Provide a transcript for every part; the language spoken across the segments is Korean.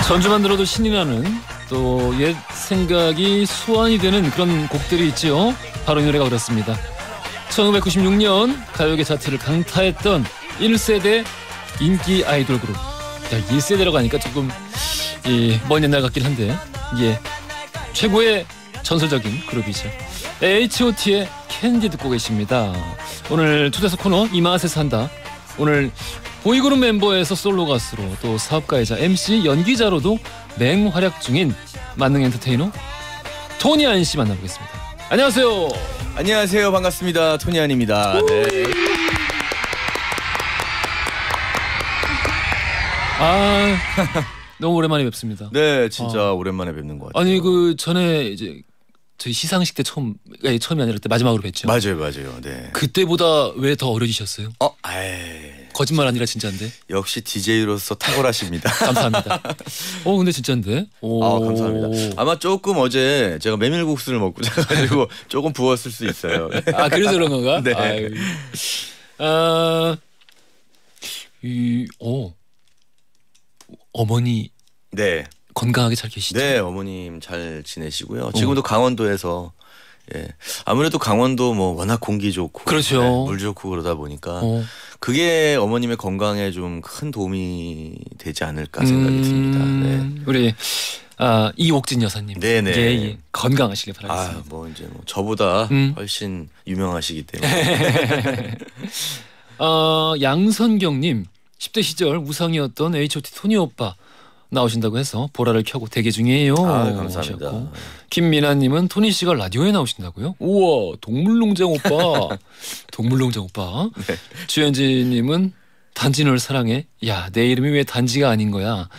전주만 들어도 신이 나는 또 옛 생각이 소환이 되는 그런 곡들이 있죠. 바로 이 노래가 그렇습니다. 1996년 가요계 차트를 강타했던 1세대 인기 아이돌 그룹. 야, 1세대라고 하니까 조금 먼 옛날 같긴 한데 최고의 전설적인 그룹이죠. H.O.T의 캔디 듣고 계십니다. 오늘 초대석 코너 이 맛에 산다. 오늘 보이그룹 멤버에서 솔로 가수로 또 사업가이자 MC 연기자로도 맹활약 중인 만능 엔터테이너 토니안 씨 만나보겠습니다. 안녕하세요. 안녕하세요. 반갑습니다. 토니안입니다. 네. 너무 오랜만에 뵙습니다. 네, 진짜 오랜만에 뵙는 것 같아요. 아니 그 전에 이제 저희 시상식 때 처음이 아니라 그때 마지막으로 뵀죠. 맞아요. 네. 그때보다 왜 더 어려지셨어요? 에이. 거짓말 아니라 진짜인데. 역시 DJ로서 탁월하십니다. 감사합니다. 근데 진짜인데. 감사합니다. 아마 조금 어제 제가 메밀국수를 먹고 자가지고 조금 부었을 수 있어요. 그래서 그런 건가? 네. 어머니. 네. 건강하게 잘 계시죠? 네, 어머님 잘 지내시고요. 지금도 강원도에서 아무래도 강원도 뭐 워낙 공기 좋고 그렇죠. 물 좋고 그러다 보니까 그게 어머님의 건강에 좀 큰 도움이 되지 않을까 생각이 듭니다. 네. 우리 이옥진 여사님. 네네. 예. 건강하시길 바라겠습니다. 뭐 이제 뭐 저보다 훨씬 유명하시기 때문에. 양선경님 10대 시절 우상이었던 H.O.T 토니 오빠 나오신다고 해서 보라를 켜고 대기 중이에요. 감사합니다. 하셨고. 김미나님은 토니 씨가 라디오에 나오신다고요? 우와 동물농장 오빠. 동물농장 오빠. 네. 주현진님은 단지널 사랑해. 야 내 이름이 왜 단지가 아닌 거야.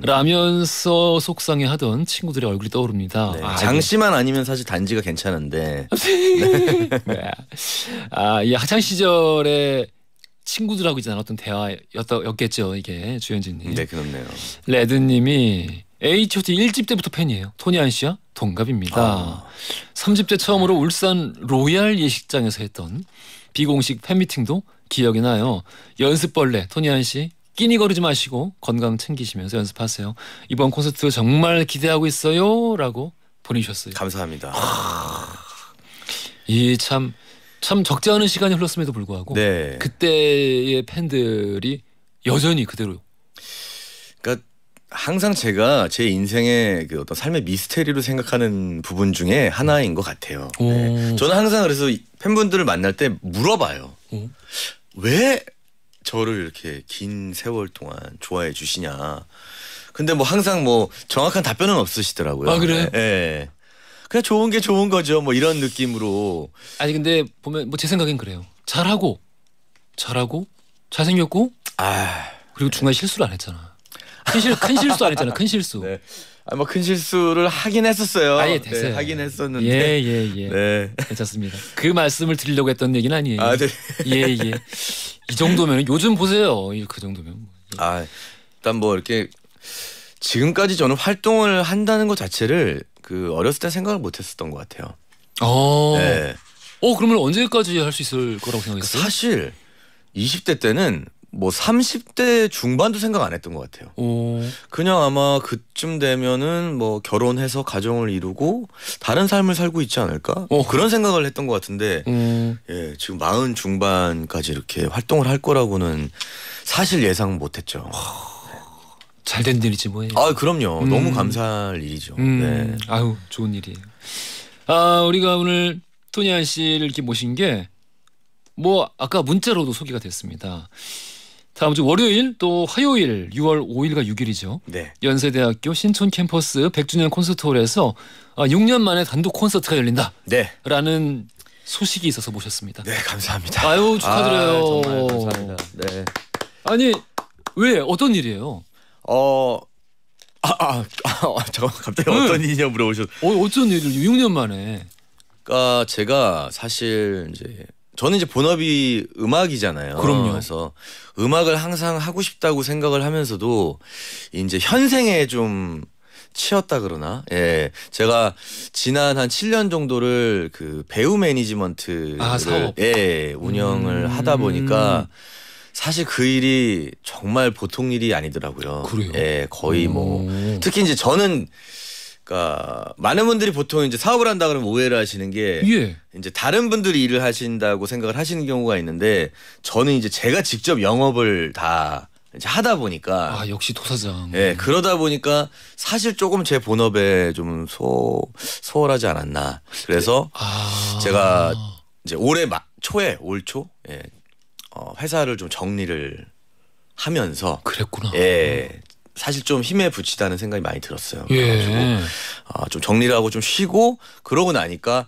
라면서 속상해하던 친구들의 얼굴이 떠오릅니다. 네. 장씨만 아니면 사실 단지가 괜찮은데. 네. 이 학창 시절에 친구들하고 이제 나눴던 대화였겠죠 이게 주현진님. 네 그렇네요. 레드님이 H.O.T 1집 때부터 팬이에요. 토니안 씨와 동갑입니다. 3집 때 처음으로 울산 로얄 예식장에서 했던 비공식 팬미팅도 기억이 나요. 연습벌레 토니안 씨 끼니 거르지 마시고 건강 챙기시면서 연습하세요. 이번 콘서트 정말 기대하고 있어요 라고 보내주셨어요. 감사합니다. 참 적지 않은 시간이 흘렀음에도 불구하고 그때의 팬들이 여전히 그대로. 그러니까 항상 제가 제 인생의 그 어떤 삶의 미스테리로 생각하는 부분 중에 하나인 것 같아요. 네. 저는 항상 그래서 팬분들을 만날 때 물어봐요. 왜 저를 이렇게 긴 세월 동안 좋아해 주시냐. 근데 뭐 항상 뭐 정확한 답변은 없으시더라고요. 그래요? 네. 그냥 좋은 게 좋은 거죠. 뭐 이런 느낌으로. 아니 근데 보면 뭐 제 생각엔 그래요. 잘하고 잘생겼고 그리고 중간에 실수를 안 했잖아. 큰 실수 안 했잖아. 큰 실수. 네. 뭐 큰 실수를 하긴 했었어요. 됐어요. 네, 하긴 했었는데. 네. 괜찮습니다. 그 말씀을 드리려고 했던 얘기는 아니에요. 네. 이 정도면 요즘 보세요. 그 정도면. 일단 뭐 이렇게 지금까지 저는 활동을 한다는 것 자체를 그 어렸을 때 생각을 못했었던 것 같아요. 네. 그러면 언제까지 할 수 있을 거라고 생각했어요? 사실 20대 때는 뭐 30대 중반도 생각 안 했던 것 같아요. 그냥 아마 그쯤 되면은 뭐 결혼해서 가정을 이루고 다른 삶을 살고 있지 않을까? 그런 생각을 했던 것 같은데 지금 40 중반까지 이렇게 활동을 할 거라고는 사실 예상 못했죠. 잘된 일이지 뭐예요. 그럼요. 너무 감사할 일이죠. 네. 좋은 일이에요. 우리가 오늘 토니안 씨를 이렇게 모신 게 뭐 아까 문자로도 소개가 됐습니다. 다음 주 월요일 또 화요일 6월 5일과 6일이죠. 네. 연세대학교 신촌 캠퍼스 100주년 콘서트홀에서 6년 만에 단독 콘서트가 열린다. 네. 라는 소식이 있어서 모셨습니다. 네, 감사합니다. 축하드려요. 정말 감사합니다. 네. 아니 왜 어떤 일이에요? 잠깐만 갑자기 어떤 일이냐 물어보셨. 어쩐 일을 6년 만에? 그러니까 제가 사실 저는 이제 본업이 음악이잖아요. 그럼요. 그래서 음악을 항상 하고 싶다고 생각을 하면서도 이제 현생에 좀 치였다 그러나 제가 지난 한 7년 정도를 그 배우 매니지먼트 사업 운영을 하다 보니까 사실 그 일이 정말 보통 일이 아니더라고요. 그래요? 예, 거의 뭐 특히 이제 저는 그러니까 많은 분들이 보통 이제 사업을 한다 그러면 오해를 하시는 게 예. 이제 다른 분들이 일을 하신다고 생각을 하시는 경우가 있는데 저는 이제 제가 직접 영업을 다 이제 하다 보니까 아 역시 도사장. 예, 그러다 보니까 사실 조금 제 본업에 좀 소홀하지 않았나. 그래서 제가 이제 올해 초에 올 초 예, 회사를 좀 정리를 하면서 그랬구나. 예. 사실 좀 힘에 부치다는 생각이 많이 들었어요. 예. 그래가지고 좀 정리를 하고 좀 쉬고 그러고 나니까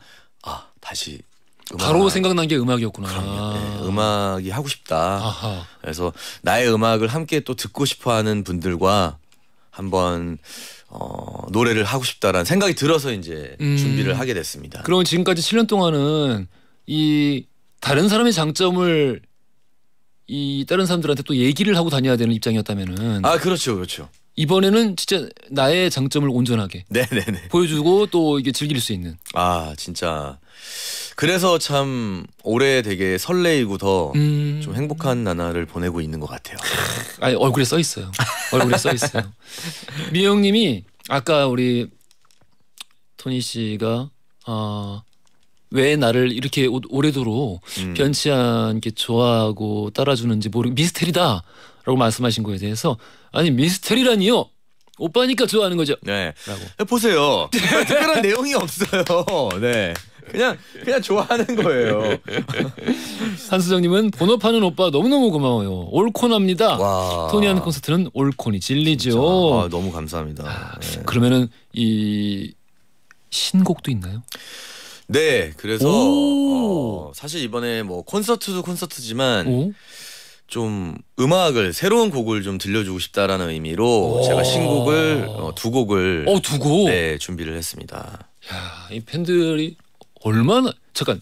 다시 바로 생각난 게 음악이었구나. 그럼요. 네, 음악이 하고 싶다. 아하. 그래서 나의 음악을 함께 또 듣고 싶어하는 분들과 한번 노래를 하고 싶다라는 생각이 들어서 이제 준비를 하게 됐습니다. 그럼 지금까지 7년 동안은 이 다른 사람의 장점을 이 다른 사람들한테 또 얘기를 하고 다녀야 되는 입장이었다면은 그렇죠, 그렇죠. 이번에는 진짜 나의 장점을 온전하게 네네네 보여주고 또 이게 즐길 수 있는. 진짜 그래서 참 올해 되게 설레이고 더 좀 행복한 나날을 보내고 있는 것 같아요. 얼굴에 써 있어요. 얼굴에 써 있어요. 미영님이 아까 우리 토니 씨가 왜 나를 이렇게 오래도록 변치 않게 좋아하고 따라주는지 미스테리다라고 말씀하신 거에 대해서 아니 미스테리라니요. 오빠니까 좋아하는 거죠. 네. 라고. 보세요. 특별한 내용이 없어요. 네. 그냥 좋아하는 거예요. 한수정님은 본업하는 오빠 너무너무 고마워요. 올콘합니다. 와. 토니 하는 콘서트는 올콘이 진리죠. 진짜. 너무 감사합니다. 네. 그러면은 이 신곡도 있나요? 네. 그래서 사실 이번에 뭐 콘서트도 콘서트지만 좀 음악을 새로운 곡을 좀 들려주고 싶다라는 의미로 제가 신곡을 두 곡을 두 곡? 네, 준비를 했습니다. 야, 이 팬들이 얼마나 잠깐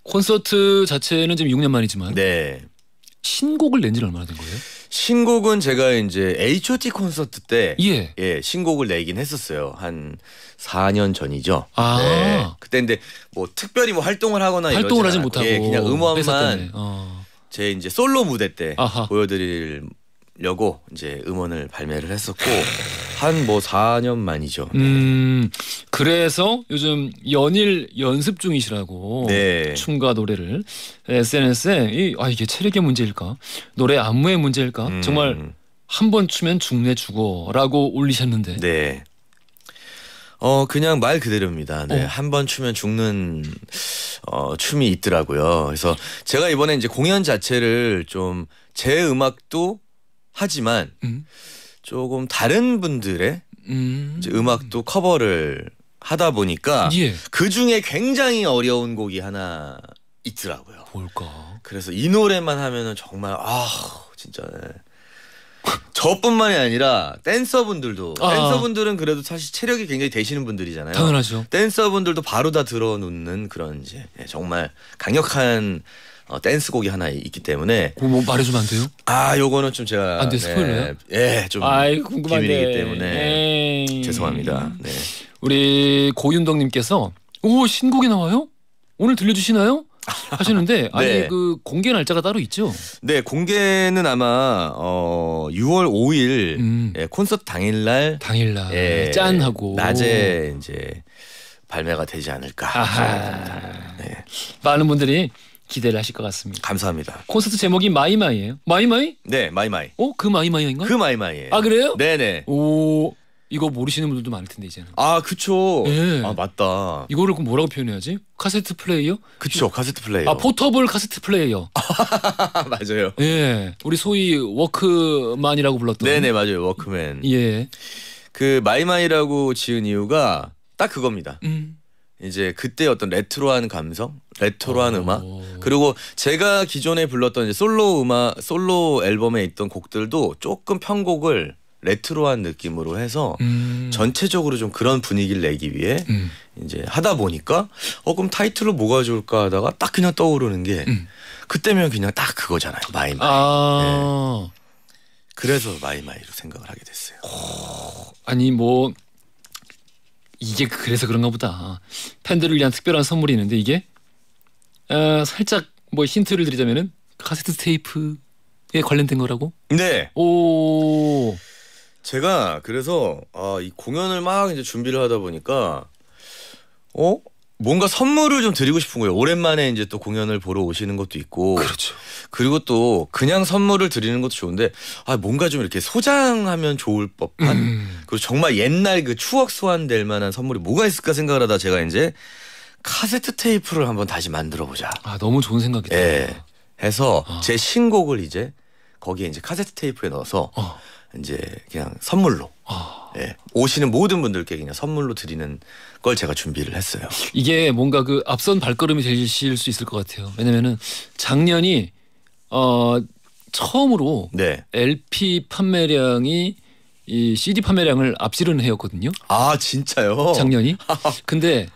콘서트 자체는 지금 6년 만이지만 네. 신곡을 낸 지는 얼마나 된 거예요? 신곡은 제가 이제 H.O.T 콘서트 때 예. 신곡을 내긴 했었어요. 한 4년 전이죠. 아. 네. 그때 근데 뭐 특별히 뭐 활동을 하거나 활동을 하지 않았고, 못하고 그냥 회사 음원만 때문에. 제 이제 솔로 무대 때 아하. 보여드리려고 이제 음원을 발매를 했었고 한 뭐 4년 만이죠. 그래서 요즘 연일 연습 중이시라고 네. 춤과 노래를 SNS에 이게 체력의 문제일까? 노래 안무의 문제일까? 정말 한 번 추면 죽네 죽어라고 올리셨는데. 네. 그냥 말 그대로입니다. 네. 한 번 추면 죽는 춤이 있더라고요. 그래서 제가 이번에 이제 공연 자체를 좀 제 음악도 하지만 조금 다른 분들의 이제 음악도 커버를 하다 보니까 그 중에 굉장히 어려운 곡이 하나 있더라고요. 뭘까? 그래서 이 노래만 하면은 정말 진짜 저뿐만이 아니라 댄서분들은 그래도 사실 체력이 굉장히 되시는 분들이잖아요. 당연하죠. 댄서분들도 바로 다 들어놓는 그런 이제 정말 강력한 댄스곡이 하나 있기 때문에 뭐 말해주면 안 돼요? 요거는 좀 제가 안 돼, 스포일러요? 좀 궁금한데. 비밀이기 때문에 죄송합니다. 네. 우리 고윤덕님께서 신곡이 나와요? 오늘 들려주시나요? 하시는데 네. 그 공개 날짜가 따로 있죠? 네, 공개는 아마 6월 5일 콘서트 당일날 짠 하고 낮에 이제 발매가 되지 않을까. 네. 많은 분들이 기대를 하실 것 같습니다. 감사합니다. 콘서트 제목이 마이마이예요? 마이마이? 네, 마이마이. 그 마이마이인가? 그 마이마이예요. 그래요? 네네. 이거 모르시는 분들도 많을 텐데 이제는. 그쵸. 네. 맞다. 이거를 그럼 뭐라고 표현해야지? 카세트 플레이어? 그쵸, 카세트 플레이어. 포터블 카세트 플레이어. 맞아요. 예, 우리 소위 워크만이라고 불렀던. 네네, 맞아요. 워크맨. 예. 그 마이마이라고 지은 이유가 딱 그겁니다. 이제 그때 어떤 레트로한 감성, 레트로한 음악, 그리고 제가 기존에 불렀던 이제 솔로 앨범에 있던 곡들도 조금 편곡을 레트로한 느낌으로 해서 전체적으로 좀 그런 분위기를 내기 위해 이제 하다 보니까 그럼 타이틀로 뭐가 좋을까 하다가 딱 그냥 떠오르는 게 그때면 그냥 딱 그거잖아요. 마이마이. 네. 그래서 마이마이로 생각을 하게 됐어요. 아니 뭐 이게 그래서 그런가 보다. 팬들을 위한 특별한 선물이 있는데 이게 살짝 뭐 힌트를 드리자면은 카세트 테이프 관련된 거라고? 네. 오. 제가 그래서 이 공연을 막 이제 준비를 하다 보니까 뭔가 선물을 좀 드리고 싶은 거예요. 오랜만에 이제 또 공연을 보러 오시는 것도 있고. 그렇죠. 그리고 또 그냥 선물을 드리는 것도 좋은데 뭔가 좀 이렇게 소장하면 좋을 법한 그리고 정말 옛날 그 추억 소환될 만한 선물이 뭐가 있을까 생각을 하다 제가 이제 카세트 테이프를 한번 다시 만들어 보자. 너무 좋은 생각이다. 예. 해서 제 신곡을 이제 거기에 이제 카세트 테이프에 넣어서 이제 그냥 선물로 예. 오시는 모든 분들께 그냥 선물로 드리는 걸 제가 준비를 했어요. 이게 뭔가 그 앞선 발걸음이 되실 수 있을 것 같아요. 왜냐면은 작년이 처음으로 네. LP 판매량이 이 CD 판매량을 앞지르는 해였거든요. 진짜요? 작년이. 근데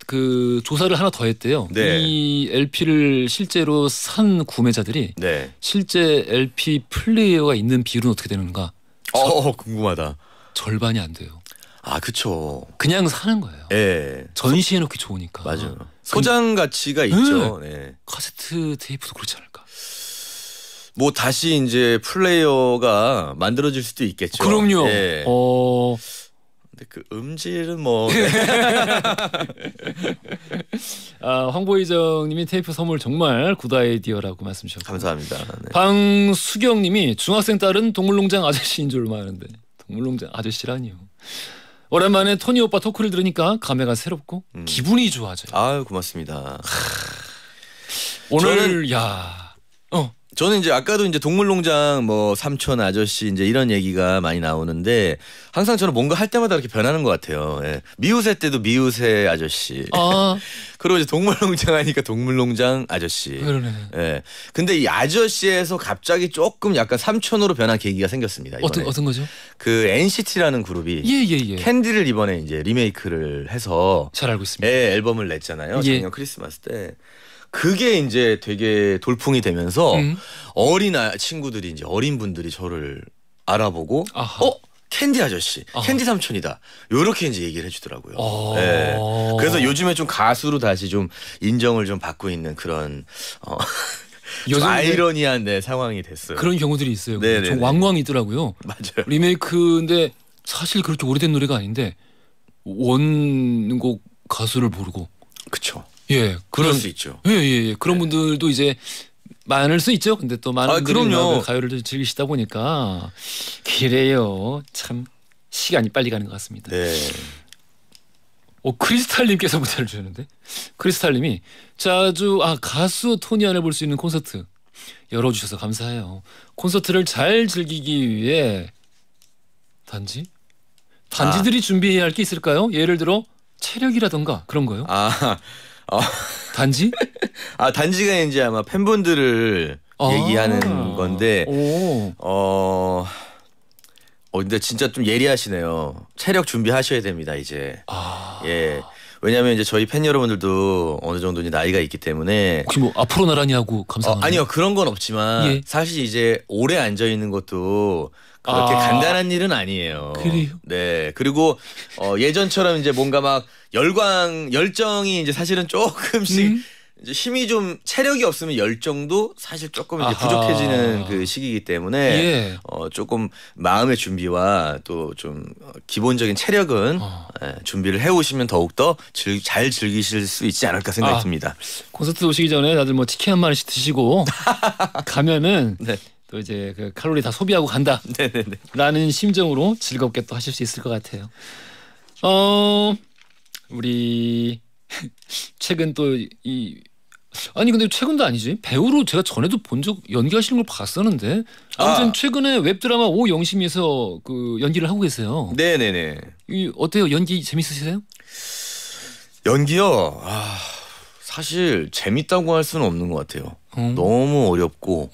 그 조사를 하나 더 했대요. 네. 이 LP를 실제로 산 구매자들이 네. 실제 LP 플레이어가 있는 비율은 어떻게 되는가? 궁금하다. 절반이 안 돼요. 그쵸. 그냥 사는 거예요. 예. 전시해 놓기 좋으니까. 맞아요. 소장 가치가 있죠. 네. 카세트 테이프도 그렇지 않을까? 뭐 다시 이제 플레이어가 만들어질 수도 있겠죠. 그럼요. 예. 근데 그 음질은 뭐. 황보희정님이 테이프 선물 정말 굿 아이디어라고 말씀 주셨고. 감사합니다. 네. 방수경님이 중학생 딸은 동물농장 아저씨인 줄 아는데 동물농장 아저씨라니요. 오랜만에 토니 오빠 토크를 들으니까 감회가 새롭고 기분이 좋아져요. 고맙습니다. 오늘 저는 이제 아까도 이제 동물농장 뭐 삼촌 아저씨 이제 이런 얘기가 많이 나오는데 항상 저는 뭔가 할 때마다 이렇게 변하는 것 같아요. 예. 미우새 때도 미우새 아저씨. 그리고 이제 동물농장 하니까 동물농장 아저씨. 그러네. 예. 근데 이 아저씨에서 갑자기 조금 약간 삼촌으로 변한 계기가 생겼습니다. 이번에. 어떤 거죠? 그 NCT라는 그룹이 예. 캔디를 이번에 이제 리메이크를 해서 잘 알고 있습니다. 앨범을 냈잖아요. 작년 크리스마스 때. 그게 이제 되게 돌풍이 되면서 어린 친구들이 이제 어린 분들이 저를 알아보고 캔디 아저씨, 캔디 삼촌이다. 요렇게 이제 얘기를 해주더라고요. 네. 그래서 요즘에 좀 가수로 다시 좀 인정을 좀 받고 있는 그런 좀 아이러니한 상황이 됐어요. 그런 경우들이 있어요. 네네네. 좀 왕왕이더라고요. 맞아요. 리메이크인데 사실 그렇게 오래된 노래가 아닌데 원곡 가수를 모르고. 그렇죠. 예, 그럴 수 있죠. 예. 그런 분들도 이제 많을 수 있죠. 근데 또 많은 분들이 가요를 즐기시다 보니까 그래요. 참 시간이 빨리 가는 것 같습니다. 네. 크리스탈님께서 문자를 주셨는데 크리스탈님이 자주 가수 토니안을 볼 수 있는 콘서트 열어주셔서 감사해요. 콘서트를 잘 즐기기 위해 단지들이 준비해야 할 게 있을까요? 예를 들어 체력이라던가 그런 거요? 단지? 단지가 이제 아마 팬분들을 얘기하는 건데, 근데 진짜 좀 예리하시네요. 체력 준비하셔야 됩니다, 이제. 예. 왜냐하면 이제 저희 팬 여러분들도 어느 정도 이제 나이가 있기 때문에. 혹시 뭐 앞으로 나란히 하고 감사합니다. 아니요, 그런 건 없지만 사실 이제 오래 앉아 있는 것도 그렇게 간단한 일은 아니에요. 그래요? 네. 그리고 예전처럼 이제 뭔가 막 열정이 이제 사실은 조금씩 이제 힘이 좀 체력이 없으면 열정도 사실 조금 이제 부족해지는 그 시기이기 때문에 조금 마음의 준비와 또 좀 기본적인 체력은 준비를 해오시면 더욱더 잘 즐기실 수 있지 않을까 생각이 듭니다. 콘서트 오시기 전에 다들 뭐 치킨 한 마리씩 드시고 가면은 또 이제 그 칼로리 다 소비하고 간다. 네네네. 라는 심정으로 즐겁게 또 하실 수 있을 것 같아요. 우리 최근 또 근데 최근도 아니지. 배우로 제가 전에도 본 적 연기하시는 걸 봤었는데 아무튼 최근에 웹드라마 오영심에서 그 연기를 하고 계세요. 네네네. 어때요? 연기 재밌으세요? 연기요? 사실 재밌다고 할 수는 없는 것 같아요. 너무 어렵고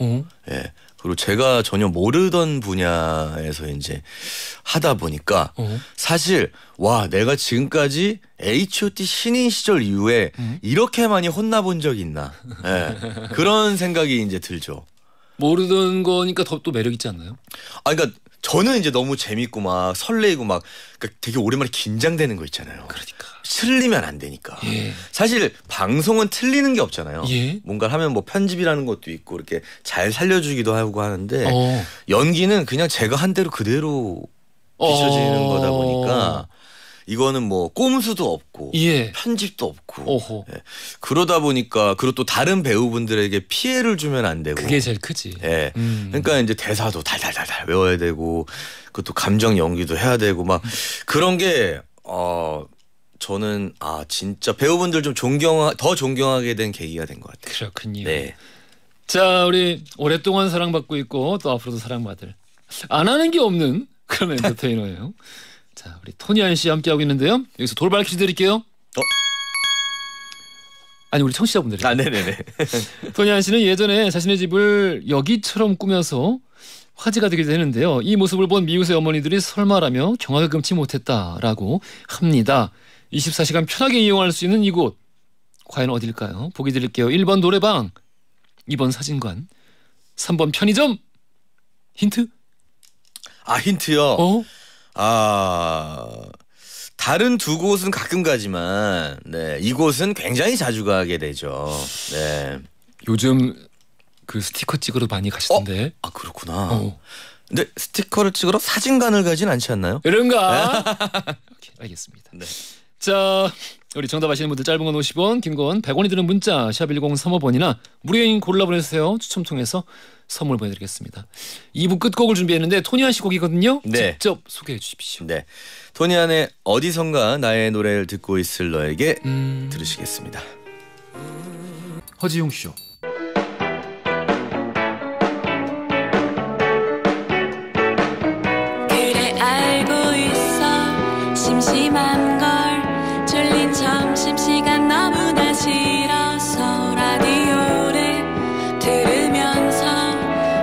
예. 그리고 제가 전혀 모르던 분야에서 이제 하다 보니까 사실 내가 지금까지 H.O.T 신인 시절 이후에 이렇게 많이 혼나본 적이 있나. 예. 그런 생각이 이제 들죠. 모르던 거니까 더 또 매력 있지 않나요? 그러니까 저는 이제 너무 재밌고 막 설레이고 막 그러니까 되게 오랜만에 긴장되는 거 있잖아요. 그러니까. 틀리면 안 되니까. 예. 사실 방송은 틀리는 게 없잖아요. 예. 뭔가를 하면 뭐 편집이라는 것도 있고 이렇게 잘 살려주기도 하고 하는데 어. 연기는 그냥 제가 한 대로 그대로 비춰지는 거다 보니까 이거는 뭐 꼼수도 없고 예. 편집도 없고 오호. 예. 그러다 보니까 그리고 또 다른 배우분들에게 피해를 주면 안 되고 그게 제일 크지. 예. 그러니까 이제 대사도 달달달달 외워야 되고 그것도 감정 연기도 해야 되고 막 그런 게 저는 진짜 배우분들 좀 더 존경하게 된 계기가 된 것 같아요. 그렇군요. 네. 자, 우리 오랫동안 사랑받고 있고 또 앞으로도 사랑받을 안 하는 게 없는 그런 엔터테이너예요. 자, 우리 토니안 씨 함께하고 있는데요. 여기서 돌발 퀴즈 드릴게요. 아니 우리 청취자분들이. 네네네. 토니안 씨는 예전에 자신의 집을 여기처럼 꾸며서 화제가 되기도 했는데요. 이 모습을 본 미우새 어머니들이 설마라며 경악을 금치 못했다라고 합니다. 24시간 편하게 이용할 수 있는 이곳 과연 어딜까요? 보기 드릴게요. 1번 노래방, 2번 사진관, 3번 편의점. 힌트? 힌트요. 다른 두 곳은 가끔 가지만 이곳은 굉장히 자주 가게 되죠. 네. 요즘 그 스티커 찍으러 많이 가시던데. 그렇구나. 근데 스티커를 찍으러 사진관을 가진 않지 않나요? 그런가? 오케이, 알겠습니다. 네. 자, 우리 정답 아시는 분들 짧은 건 50원, 긴 건 100원이 드는 문자 샵 1035번이나 무료인 골라 보내주세요. 추첨 통해서 선물 보내드리겠습니다. 2부 끝곡을 준비했는데 토니안 씨 곡이거든요. 네. 직접 소개해 주십시오. 네. 토니안의 어디선가 나의 노래를 듣고 있을 너에게 들으시겠습니다. 허지용 쇼. 그래 알고 있어 심심한 걸 졸린 점심시간 너무나 싫어서 라디오를 들으면서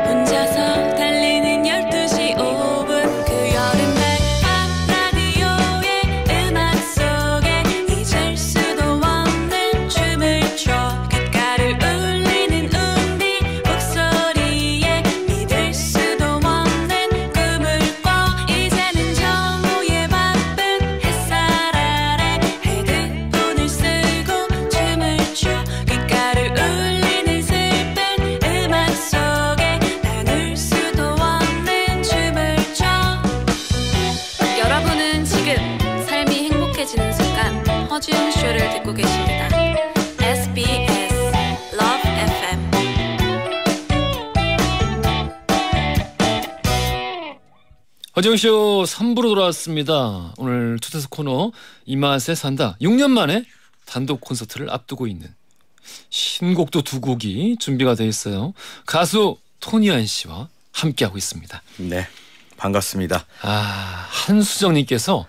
혼자서 달리는 12시 5분 그 여름날 밤 라디오의 음악 속에 잊을 수도 없는 춤을 춰 귓가를 울리는 우리 목소리에 믿을 수도 없는 꿈을 꿔 이제는 정오의 바쁜 햇살 아래 헤드폰을 쓰고 춤을 춰 귓가를 울리는 슬픈 음악 속에 나눌 수도 없는 춤을 춰 여러분은 지금 삶이 행복해지는 순간 허지웅 쇼를 듣고 계십니다. SBS Love FM. 허지용 쇼 3부로 돌아왔습니다. 오늘 초대석 코너 이 맛에 산다. 6년 만에 단독 콘서트를 앞두고 있는 신곡도 두 곡이 준비가 돼 있어요. 가수 토니안 씨와 함께하고 있습니다. 네. 반갑습니다. 한수정님께서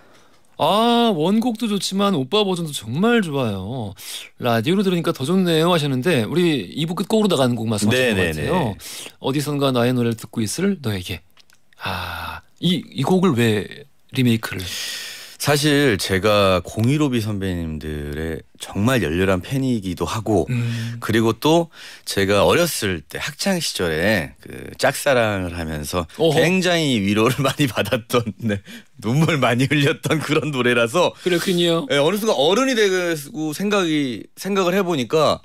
원곡도 좋지만 오빠 버전도 정말 좋아요. 라디오로 들으니까 더 좋네요 하셨는데 우리 2부 끝곡으로 나가는 곡 말씀하신 것 같아요. 어디선가 나의 노래를 듣고 있을 너에게. 이 곡을 왜 리메이크를? 사실 제가 015B 선배님들의 정말 열렬한 팬이기도 하고 그리고 또 제가 어렸을 때 학창 시절에 그 짝사랑을 하면서 굉장히 위로를 많이 받았던 눈물 많이 흘렸던 그런 노래라서 그렇군요. 어느 순간 어른이 되고 생각을 해보니까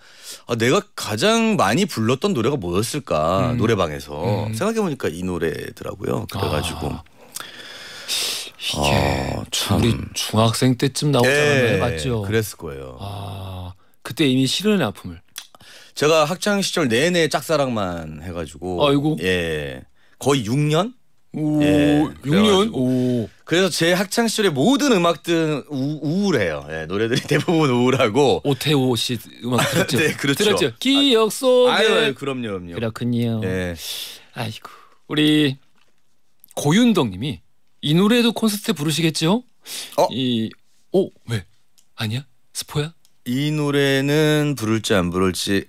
내가 가장 많이 불렀던 노래가 뭐였을까 노래방에서 생각해보니까 이 노래더라고요. 그래가지고 이게 우리 중학생 때쯤 나오지 않았나요? 맞죠? 그랬을 거예요. 그때 이미 실연의 아픔을. 제가 학창 시절 내내 짝사랑만 해가지고. 아이고. 예, 거의 6년? 오, 예, 6년? 오. 그래서 제 학창 시절의 모든 음악들은 우울해요. 예, 노래들이 대부분 우울하고. 오태호 씨 음악 들었죠? 네, 그렇죠. 들었죠? 기억 속에. 아유, 그럼요. 그렇군요. 예. 아이고, 우리 고윤덕님이 이 노래도 콘서트에 부르시겠죠? 왜? 아니야? 스포야? 이 노래는 부를지 안 부를지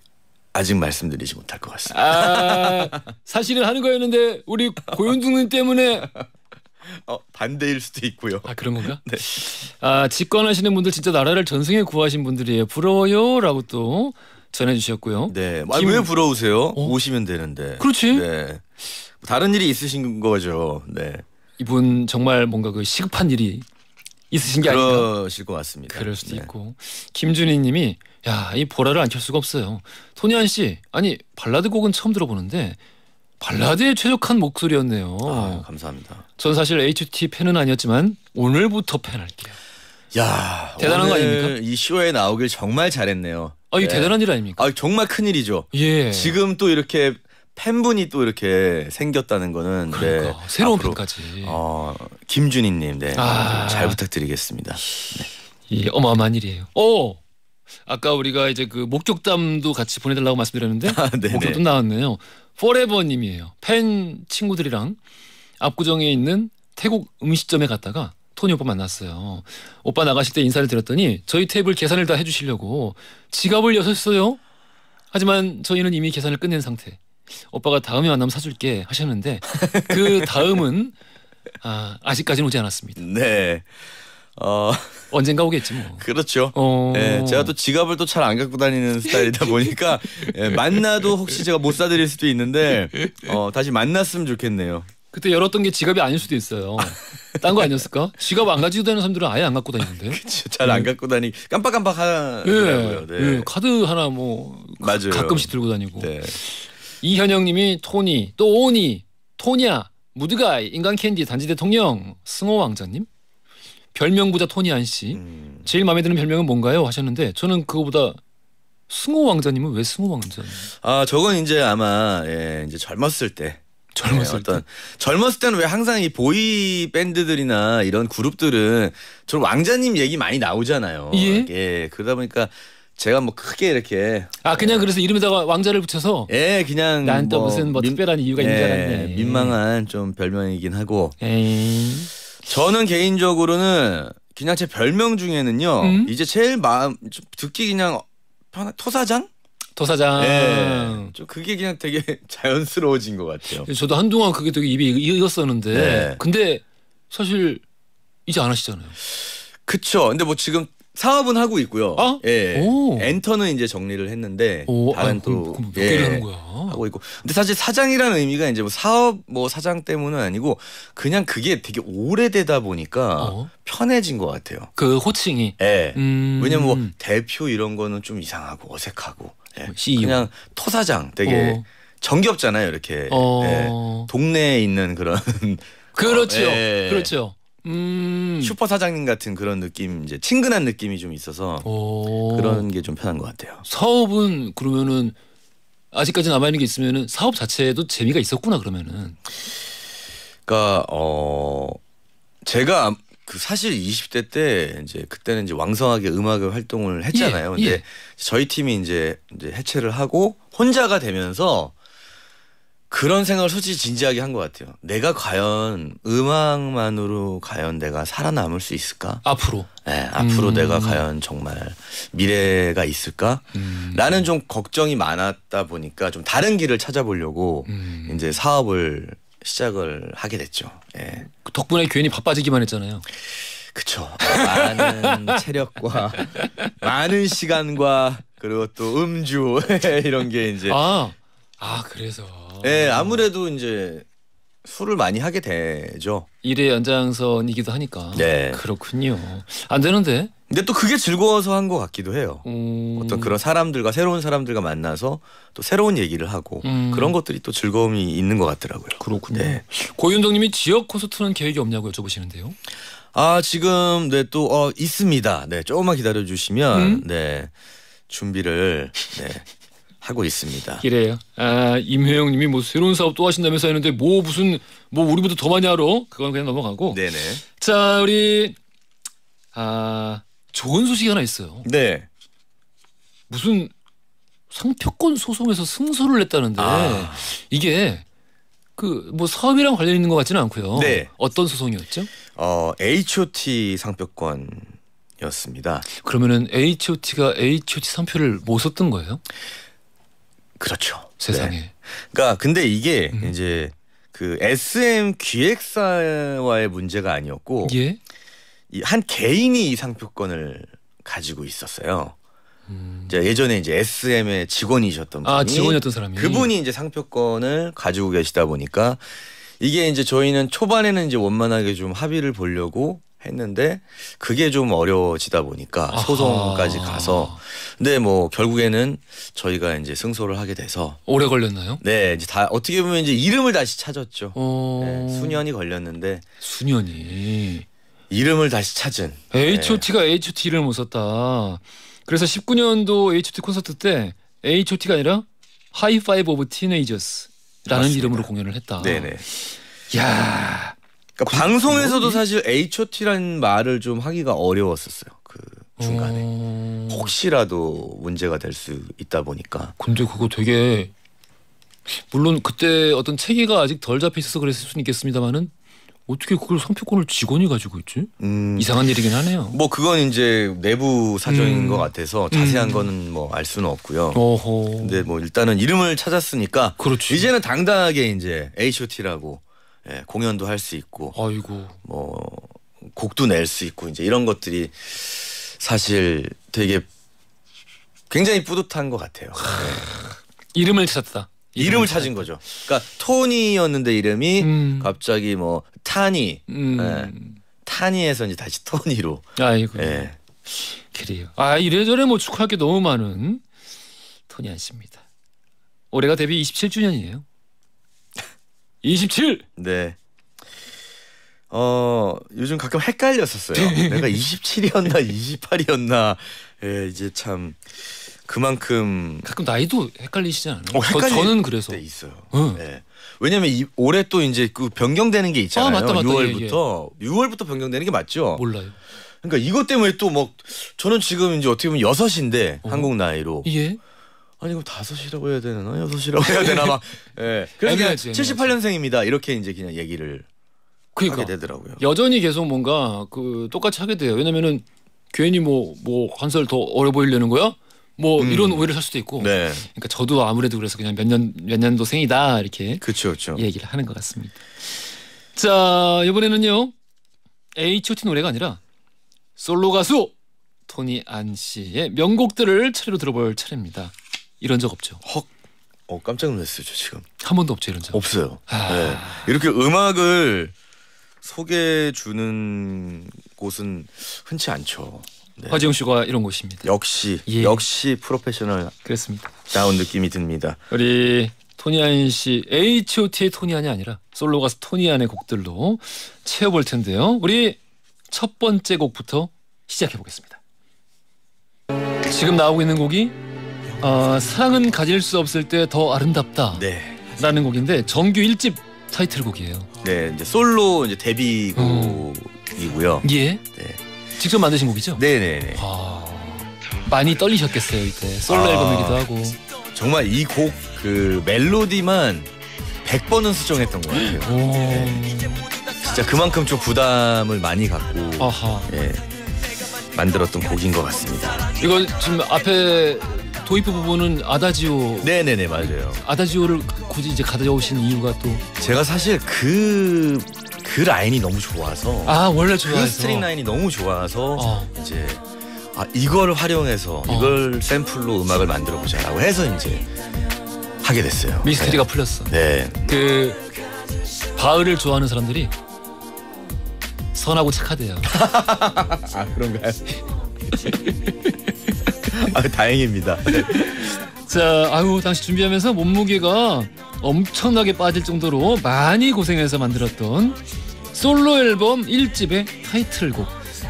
아직 말씀드리지 못할 것 같습니다. 사실은 하는 거였는데 우리 고윤덕님 때문에 반대일 수도 있고요. 그런 건가? 네. 직관하시는 분들 진짜 나라를 전승에 구하신 분들이에요. 부러워요라고 또 전해주셨고요. 네. 왜 부러우세요? 어? 오시면 되는데. 그렇지. 네. 다른 일이 있으신 거죠. 네. 이분 정말 뭔가 그 시급한 일이 있으신 게 아닌가. 그러실 것 같습니다. 그럴 수도 네. 있고. 김준희님이 야, 이 보라를 안 켤 수가 없어요. 토니안 씨, 아니 발라드 곡은 처음 들어보는데 발라드에 최적한 목소리였네요. 아, 감사합니다. 전 사실 HT 팬은 아니었지만 오늘부터 팬할게요. 야, 대단한 거 오늘 아닙니까? 이 쇼에 나오길 정말 잘했네요. 아, 이게 네. 대단한 일 아닙니까? 아, 정말 큰 일이죠. 예. 지금 또 이렇게 팬분이 또 이렇게 생겼다는 거는 그러니까 네. 새로운 앞으로, 팬까지. 김준희님, 네. 아. 잘 부탁드리겠습니다. 이 어마어마한 일이에요. 오, 아까 우리가 이제 그 목격담도 같이 보내달라고 말씀드렸는데 네네. 목격담 나왔네요. 포레버님이에요. 팬 친구들이랑 압구정에 있는 태국 음식점에 갔다가 토니 오빠 만났어요. 오빠 나가실 때 인사를 드렸더니 저희 테이블 계산을 다 해주시려고 지갑을 여셨어요. 하지만 저희는 이미 계산을 끝낸 상태. 오빠가 다음에 만나면 사줄게 하셨는데 그 다음은 아직까지는 오지 않았습니다. 네. 언젠가 오겠지 뭐. 그렇죠. 어. 네, 제가 또 지갑을 또 잘 안 갖고 다니는 스타일이다 보니까 예, 만나도 혹시 제가 못 사드릴 수도 있는데 다시 만났으면 좋겠네요. 그때 열었던 게 지갑이 아닐 수도 있어요. 딴 거 아니었을까? 지갑 안 가지고 다니는 사람들은 아예 안 갖고 다니는데. 잘 안 갖고 다니 깜빡깜빡 하더라고요. 네. 예, 카드 하나 뭐 맞아요. 가끔씩 들고 다니고. 네. 이현영님이 토니 또 오니 토니야 무드가이 인간 캔디 단지 대통령 승호 왕자님 별명 부자 토니안 씨 제일 마음에 드는 별명은 뭔가요 하셨는데 저는 그거보다 승호 왕자님은 왜 승호 왕자님? 아 저건 이제 아마 이제 젊었을 때. 젊었을 때. 젊었을 때는 왜 항상 이 보이 밴드들이나 이런 그룹들은 저 왕자님 얘기 많이 나오잖아요. 예? 그러다 보니까 제가 뭐 크게 이렇게 그냥 그래서 이름에다가 왕자를 붙여서 그냥 난 또 무슨 뭐 특별한 이유가 있는 줄 알았네. 민망한 좀 별명이긴 하고 에이. 저는 개인적으로는 그냥 제 별명 중에는요 이제 제일 마음 좀 듣기 그냥 편한 토사장? 도사장. 좀 그게 그냥 되게 자연스러워진 것 같아요. 저도 한동안 그게 되게 입에 익었었는데 네. 근데 사실 이제 안 하시잖아요. 그쵸. 근데 뭐 지금 사업은 하고 있고요. 오. 엔터는 이제 정리를 했는데 다른 또 몇 개를 하는 거야. 하고 있고. 근데 사실 사장이라는 의미가 이제 뭐 사업 뭐 사장 때문은 아니고 그냥 그게 되게 오래되다 보니까 편해진 것 같아요. 그 호칭이. 왜냐면 뭐 대표 이런 거는 좀 이상하고 어색하고. CEO. 그냥 토사장 되게 정겹잖아요. 이렇게 동네에 있는 그런. 그렇죠. 그렇죠. 슈퍼 사장님 같은 그런 느낌 이제 친근한 느낌이 좀 있어서 그런 게 좀 편한 것 같아요. 사업은 그러면은 아직까지 남아 있는 게 있으면은 사업 자체에도 재미가 있었구나 그러면은. 그러니까 제가 그 사실 20대 때 이제 그때는 이제 왕성하게 음악을 활동을 했잖아요. 근데 저희 팀이 이제 해체를 하고 혼자가 되면서 그런 생각을 솔직히 진지하게 한 것 같아요. 내가 과연 음악만으로 과연 내가 살아남을 수 있을까? 앞으로. 앞으로 내가 과연 정말 미래가 있을까? 라는 좀 걱정이 많았다 보니까 좀 다른 길을 찾아보려고 이제 사업을 시작을 하게 됐죠. 덕분에 괜히 바빠지기만 했잖아요. 그쵸. 많은 체력과 많은 시간과 그리고 또 음주 이런 게 이제 그래서. 아무래도 이제 술을 많이 하게 되죠. 일의 연장선이기도 하니까. 네. 그렇군요. 안 되는데. 근데 또 그게 즐거워서 한 것 같기도 해요. 어떤 그런 사람들과 새로운 사람들과 만나서 또 새로운 얘기를 하고 그런 것들이 또 즐거움이 있는 것 같더라고요. 그렇군요. 고윤동님이 지역 콘서트는 계획이 없냐고 여쭤보시는데요. 지금 또 있습니다. 조금만 기다려 주시면 준비를 하고 있습니다. 그래요. 임효영님이 뭐 새로운 사업 또 하신다면서 했는데 뭐 우리보다 더 많이 알아? 그건 그냥 넘어가고. 네네. 자 우리 좋은 소식이 하나 있어요. 네. 무슨 상표권 소송에서 승소를 냈다는데 이게 그 뭐 사업이랑 관련 있는 것 같지는 않고요. 네. 어떤 소송이었죠? H.O.T 상표권이었습니다. 그러면은 H.O.T가 H.O.T 상표를 못 썼던 거예요? 그렇죠. 세상에. 그러니까 근데 이게 이제 그 SM 기획사와의 문제가 아니었고 한 개인이 이 상표권을 가지고 있었어요. 이제 예전에 이제 SM의 직원이셨던 분이 직원이었던 사람이 그분이 이제 상표권을 가지고 계시다 보니까 이게 이제 저희는 초반에는 이제 원만하게 좀 합의를 보려고 했는데 그게 좀 어려워지다 보니까 소송까지 가서 근데 뭐 결국에는 저희가 이제 승소를 하게 돼서 오래 걸렸나요? 네, 이제 다 어떻게 보면 이제 이름을 다시 찾았죠. 어... 네, 수년이 걸렸는데 수년이 이름을 다시 찾은 H.O.T가 H.O.T 이름을 못 썼다. 그래서 19년도 H.O.T 콘서트 때 H.O.T가 아니라 하이파이브 오브 티네이저스라는 이름으로 공연을 했다. 네네. 야, 그러니까 방송에서도 사실 H.O.T라는 말을 좀 하기가 어려웠었어요. 그 중간에 혹시라도 문제가 될 수 있다 보니까. 근데 그거 되게 물론 그때 어떤 체계가 아직 덜 잡혀 있어서 그랬을 수는 있겠습니다만은 어떻게 그걸 상표권을 직원이 가지고 있지? 이상한 일이긴 하네요. 뭐 그건 이제 내부 사정인 것 같아서 자세한 거는 뭐 알 수는 없고요. 어허. 근데 뭐 일단은 이름을 찾았으니까 그렇지. 이제는 당당하게 이제 H.O.T라고 공연도 할 수 있고, 아이고, 뭐 곡도 낼 수 있고 이제 이런 것들이 사실 되게 굉장히 뿌듯한 것 같아요. 이름을 찾았다. 이름을 찾은 거죠. 그러니까 토니였는데 이름이 갑자기 뭐 타니, 타니에서 이제 다시 토니로. 아이고, 그래요. 이래저래 뭐 축하할 게 너무 많은 토니안 씨입니다. 올해가 데뷔 27주년이에요. 27. 네. 요즘 가끔 헷갈렸었어요. 내가 27이었나 28이었나. 이제 참 그만큼 가끔 나이도 헷갈리시지 않아요? 저는 그래서 있어요. 네. 왜냐면 올해 또 이제 그 변경되는 게 있잖아요. 맞다. 6월부터 변경되는 게 맞죠? 몰라요. 그러니까 이것 때문에 또 뭐 저는 지금 이제 어떻게 보면 6인데 한국 나이로. 예. 아니 그럼 5이라고 해야 되나 6이라고 해야 되나 막. 그래서 그냥 78년생입니다. 이렇게 이제 그냥 얘기를 하게 되더라고요. 여전히 계속 뭔가 그 똑같이 하게 돼요. 왜냐면은 괜히 뭐 한 살 더 어려 보이려는 거야? 뭐 이런 오해를 살 수도 있고. 네. 그러니까 저도 아무래도 그래서 그냥 몇 년도생이다 이렇게 그렇죠. 얘기를 하는 것 같습니다. 자, 이번에는요. H.O.T 노래가 아니라 솔로 가수 토니안 씨의 명곡들을 차례로 들어볼 차례입니다. 이런 적 없죠? 깜짝 놀랐어요. 저 지금. 한 번도 없죠, 이런 적. 없어요. 네. 이렇게 음악을 소개해 주는 곳은 흔치 않죠. 네. 화지영 씨가 이런 곳입니다. 역시 프로페셔널. 그렇습니다. 다운 느낌이 듭니다. 우리 토니안 씨, H.O.T의 토니안이 아니라 솔로 가수 토니안의 곡들로 채워볼 텐데요. 우리 첫 번째 곡부터 시작해 보겠습니다. 지금 나오고 있는 곡이 사랑은 가질 수 없을 때 더 아름답다. 네. 라는 곡인데 정규 1집 타이틀곡이에요. 네, 이제 솔로 이제 데뷔곡이고요. 예. 네. 직접 만드신 곡이죠? 네네네. 많이 떨리셨겠어요 이때. 솔로 앨범이기도 하고. 정말 이 곡 그 멜로디만 100번은 수정했던 것 같아요. 네. 진짜 그만큼 좀 부담을 많이 갖고 만들었던 곡인 것 같습니다. 이거 지금 앞에 도입부 부분은 아다지오. 네네네 맞아요. 아다지오를 굳이 이제 가져오신 이유가 또 제가 사실 그 라인이 너무 좋아서 원래 좋아해서 그 스트링 라인이 너무 좋아서 이제 이걸 활용해서 이걸 샘플로 음악을 만들어 보자라고 해서 이제 하게 됐어요. 미스테리가 풀렸어. 네. 그 바흐를 좋아하는 사람들이 선하고 착하대요. 그런가요? 다행입니다. 자, 당시 준비하면서 몸무게가 엄청나게 빠질 정도로 많이 고생해서 만들었던 솔로 앨범 1집의 타이틀곡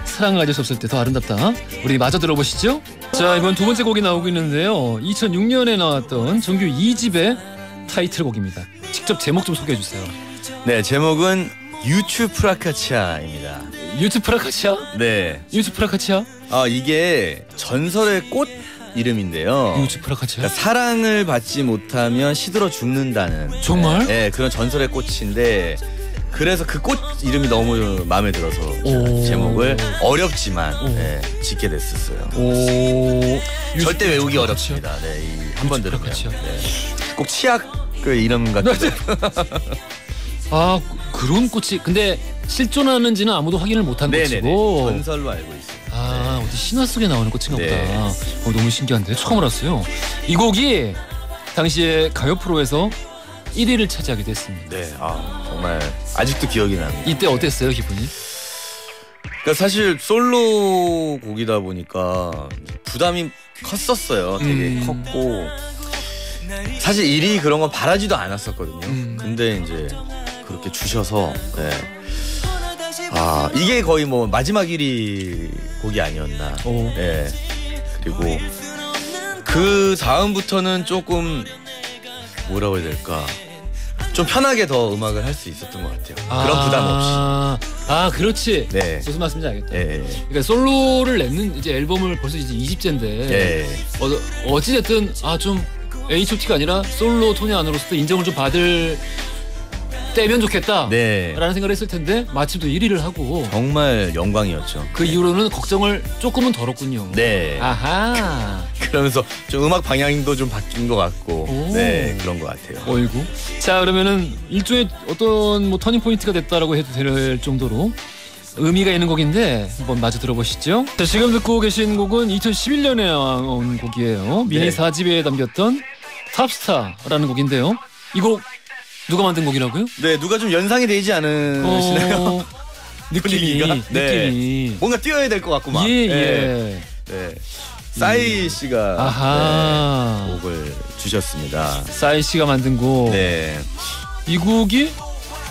사랑을 가질 수 없을 때 더 아름답다. 우리 마저 들어보시죠. 자, 이번 두 번째 곡이 나오고 있는데요. 2006년에 나왔던 정규 2집의 타이틀곡입니다. 직접 제목 좀 소개해 주세요. 네, 제목은 유추 프라카치아입니다. 유추 프라카치아? 네. 유추 프라카치아? 이게 전설의 꽃 이름인데요. 유추 프라카치아? 그러니까 사랑을 받지 못하면 시들어 죽는다는. 정말? 네, 그런 전설의 꽃인데 그래서 그 꽃 이름이 너무 마음에 들어서 제목을 어렵지만 짓게 됐었어요. 절대 외우기 어렵습니다. 네, 한 번 들으면 꼭 치약 그 이름 같은. 그런 꽃이 근데 실존하는지는 아무도 확인을 못한 꽃이고 전설로 알고 있습니다. 어디 신화 속에 나오는 꽃인가 보다. 네. 너무 신기한데 처음 알았어요. 이 곡이 당시에 가요 프로에서 1위를 차지하게 됐습니다. 네, 정말 아직도 기억이 납니다. 이때 어땠어요, 기분이? 그러니까 사실 솔로 곡이다 보니까 부담이 컸었어요. 되게 컸고 사실 1위 그런 건 바라지도 않았었거든요. 근데 이제 그렇게 주셔서 네. 이게 거의 뭐 마지막 1위 곡이 아니었나. 네. 그리고 그 다음부터는 조금 뭐라고 해야 될까, 좀 편하게 더 음악을 할 수 있었던 것 같아요. 그런 부담 없이. 그렇지. 네. 무슨 말씀인지 알겠다. 네. 그러니까 솔로를 냈는 이제 앨범을 벌써 이제 2집째인데 네. 어찌됐든 좀 H.O.T가 아니라 솔로 토니 안으로서도 인정을 좀 받을 때면 좋겠다. 네. 라는 생각을 했을 텐데 마침 또 1위를 하고 정말 영광이었죠. 그 이후로는 걱정을 조금은 덜었군요. 네. 아하. 그러면서 좀 음악 방향도 좀 바뀐 것 같고, 오. 네, 그런 것 같아요. 어이구. 자, 그러면은 일종의 어떤 뭐 터닝 포인트가 됐다라고 해도 될 정도로 의미가 있는 곡인데 한번 마저 들어보시죠. 자, 지금 듣고 계신 곡은 2011년에 나온 곡이에요. 미니 네. 4집에 담겼던 탑스타라는 곡인데요. 이 곡 누가 만든 곡이라고요? 네, 누가 좀 연상이 되지 않으시나요? 분위기가? 느낌이. 뭔가 뛰어야 될 것 같고 막. 예. 네. 싸이 씨가 아하. 네, 곡을 주셨습니다. 싸이 씨가 만든 곡. 네. 이 곡이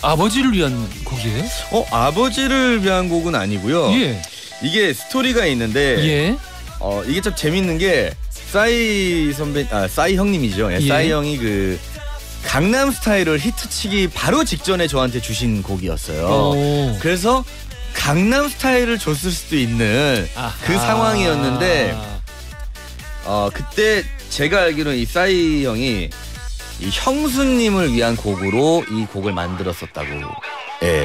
아버지를 위한 곡이에요? 아버지를 위한 곡은 아니고요. 예. 이게 스토리가 있는데 예. 이게 참 재밌는 게 싸이 선배, 싸이 형님이죠. 예. 싸이 형이 그 강남 스타일을 히트치기 바로 직전에 저한테 주신 곡이었어요. 그래서 강남 스타일을 줬을 수도 있는 그 상황이었는데 그때 제가 알기로는 이 싸이 형이 이 형수님을 위한 곡으로 이 곡을 만들었었다고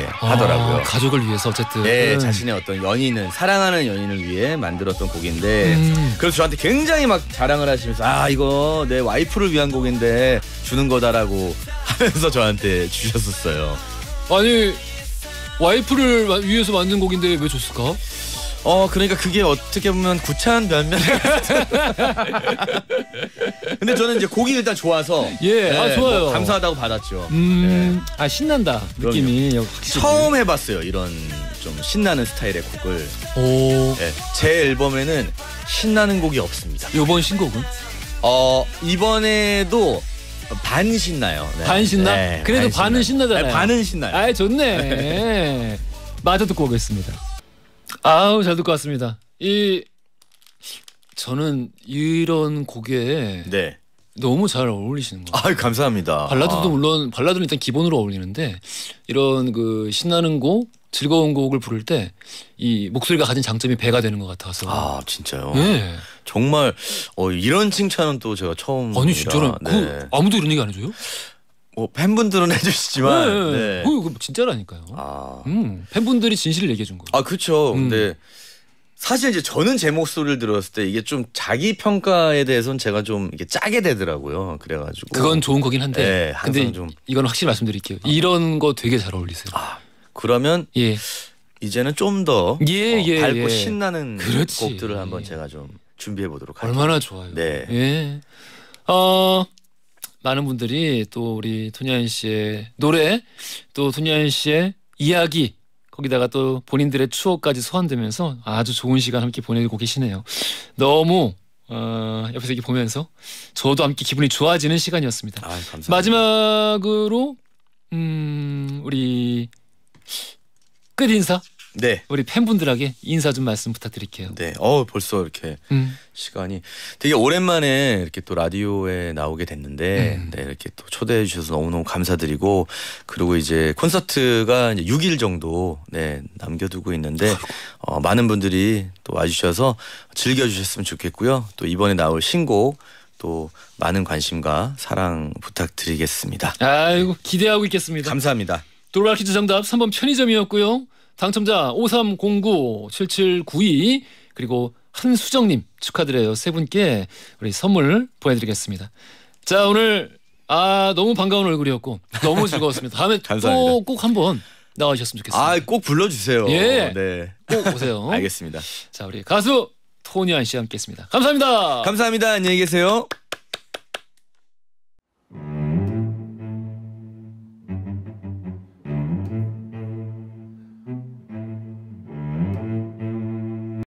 하더라고요. 가족을 위해서 어쨌든. 네, 자신의 어떤 연인을, 사랑하는 연인을 위해 만들었던 곡인데 그래서 저한테 굉장히 막 자랑을 하시면서 이거 내 와이프를 위한 곡인데 주는 거다라고 하면서 저한테 주셨었어요. 아니 와이프를 위해서 만든 곡인데 왜 줬을까? 그러니까 그게 어떻게 보면 구차한 변명. 근데 저는 이제 곡이 일단 좋아서 좋아요. 뭐 감사하다고 받았죠. 신난다 느낌이 확실히. 처음 해봤어요 이런 좀 신나는 스타일의 곡을. 제 앨범에는 신나는 곡이 없습니다. 이번 신곡은? 이번에도 반 신나요. 네. 반 신나? 네, 그래도 반은 신나잖아요. 네, 반은 신나요. 좋네. 마저 듣고 오겠습니다. 잘 듣고 왔습니다. 저는 이런 곡에 너무 잘 어울리시는 것 같아요. 감사합니다. 발라드도 물론 발라드는 일단 기본으로 어울리는데 이런 그 신나는 곡, 즐거운 곡을 부를 때 이 목소리가 가진 장점이 배가 되는 것 같아서. 진짜요? 네. 정말 이런 칭찬은 또 제가 처음. 아니 진짜로 아무도 이런 얘기 안 해줘요? 팬분들은 해주시지만 그거 진짜라니까요. 팬분들이 진실을 얘기해 준 거예요. 그렇죠. 근데 사실 이제 저는 제 목소리를 들었을 때 이게 좀 자기 평가에 대해서는 제가 좀 이게 짜게 되더라고요. 그래가지고 그건 좋은 거긴 한데 근데 좀 이건 확실히 말씀드릴게요. 이런 거 되게 잘 어울리세요. 그러면 이제는 좀 더 밝고 신나는 그렇지. 곡들을 한번 제가 좀 준비해 보도록 할게요. 얼마나 좋아요. 네. 많은 분들이 또 우리 토니안 씨의 노래, 또 토니안 씨의 이야기, 거기다가 또 본인들의 추억까지 소환되면서 아주 좋은 시간 함께 보내고 계시네요. 너무 옆에서 이렇게 보면서 저도 함께 기분이 좋아지는 시간이었습니다. 감사합니다. 마지막으로 우리 끝 인사. 우리 팬분들에게 인사 좀 말씀 부탁드릴게요. 벌써 이렇게 시간이 되게 오랜만에 이렇게 또 라디오에 나오게 됐는데 이렇게 또 초대해 주셔서 너무너무 감사드리고, 그리고 이제 콘서트가 이제 6일 정도 남겨두고 있는데 많은 분들이 또 와주셔서 즐겨주셨으면 좋겠고요. 또 이번에 나올 신곡 또 많은 관심과 사랑 부탁드리겠습니다. 기대하고 있겠습니다. 감사합니다. 돌발 퀴즈 정답 3번 편의점이었고요. 당첨자 5309-7792 그리고 한수정님 축하드려요. 세 분께 우리 선물 보내드리겠습니다. 자, 오늘 너무 반가운 얼굴이었고 너무 즐거웠습니다. 다음에 꼭 한번 나와주셨으면 좋겠습니다. 아, 꼭 불러주세요. 예. 네. 꼭 오세요. 알겠습니다. 자, 우리 가수 토니안 씨와 함께했습니다. 감사합니다. 감사합니다. 안녕히 계세요.